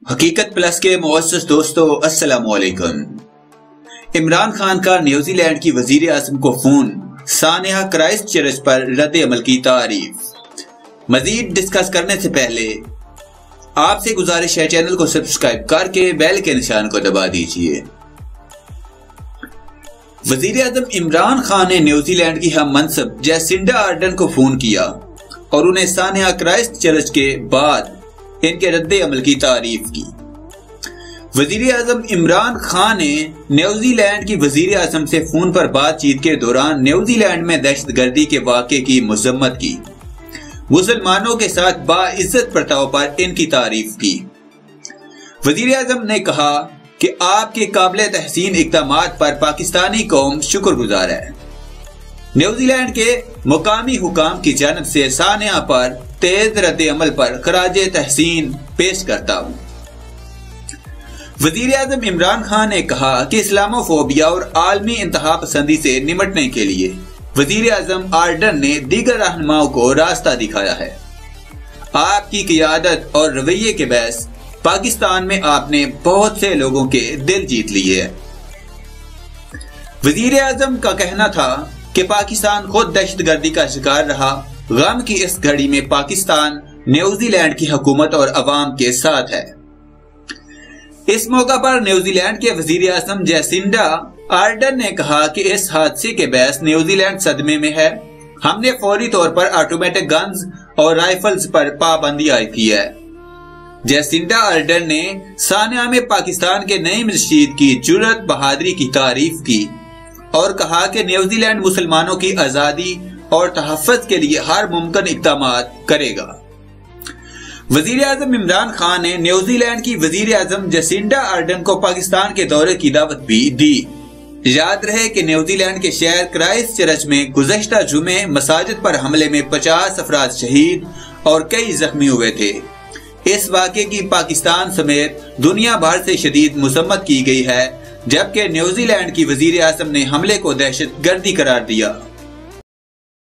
हकीकत प्लस के मुअज़्ज़ज़ दोस्तों, अस्सलामु अलैकुम। इमरान खान का न्यूजीलैंड की वजीर आज़म को फोन, सानिया क्राइस्ट चर्च पर रद्द अमल की तारीफ। मजीद डिस्कस करने से पहले आपसे गुजारिश है, चैनल को सब्सक्राइब करके बेल के निशान को दबा दीजिए। वजीर आज़म इमरान खान ने न्यूजीलैंड की हम मनसब जैसिंडा आर्डन को फोन किया और उन्हें सानिया क्राइस्ट चर्च के बाद इनके रद्द अमल की तारीफ की। वजीर आज़म इमरान खान ने न्यूजीलैंड की वजीर आज़म से फोन पर बातचीत के दौरान न्यूजीलैंड में दहशतगर्दी के वाक़े की मज़म्मत की। मुसलमानों के साथ बाइज्जत बर्ताव पर इनकी तारीफ की। वजीर आज़म ने कहा कि आपके काबिल तहसीन इक़दामात पर पाकिस्तानी कौम शुक्रगुजार है। न्यूजीलैंड के मुकामी हुकाम की जानिब से सानिया पर तेज रद्द अमल पर खराजे तहसीन पेश करता हूँ। वजीर आज़म इमरान खान ने कहा कि इस्लामोफोबिया और आलमी इंतहा पसंदी से निमटने के लिए वजीर आज़म आर्डन ने दीगर रहनुमाओं को रास्ता दिखाया है। आपकी क़ियादत और रवैये के बहस पाकिस्तान में आपने बहुत से लोगों के दिल जीत लिए है। वजीर आज़म का कहना था कि पाकिस्तान खुद दहशतगर्दी का शिकार रहा। गम की इस घड़ी में पाकिस्तान न्यूजीलैंड की हुकूमत और अवाम के साथ है। इस मौका पर न्यूजीलैंड के वजीर आज़म जैसिंडा आर्डन ने कहा कि इस हादसे के बहस न्यूजीलैंड सदमे में है। हमने फौरी तौर पर ऑटोमेटिक गन्स और राइफल्स पर पाबंदी आयद की है। जैसिंडा आर्डन ने सानिया में पाकिस्तान के नईम रशीद की जुर्रत बहादुरी की तारीफ की और कहा कि न्यूजीलैंड मुसलमानों की आज़ादी और तहफ़्फ़ुज़ के लिए हर मुमकिन इक़दामात करेगा। वज़ीर आज़म इमरान खान ने न्यूजीलैंड की वज़ीर आज़म जैसिंडा आर्डन को पाकिस्तान के दौरे की दावत भी दी। याद रहे कि न्यूजीलैंड के शहर क्राइस्ट चर्च में गुज़श्ता जुमे मसाजिद पर हमले में 50 अफराद शहीद और कई जख्मी हुए थे। इस वाक़े की पाकिस्तान समेत दुनिया भर से शदीद मज़म्मत की गई है, जबकि न्यूजीलैंड की वज़ीर आज़म ने हमले को दहशतगर्दी करार दिया।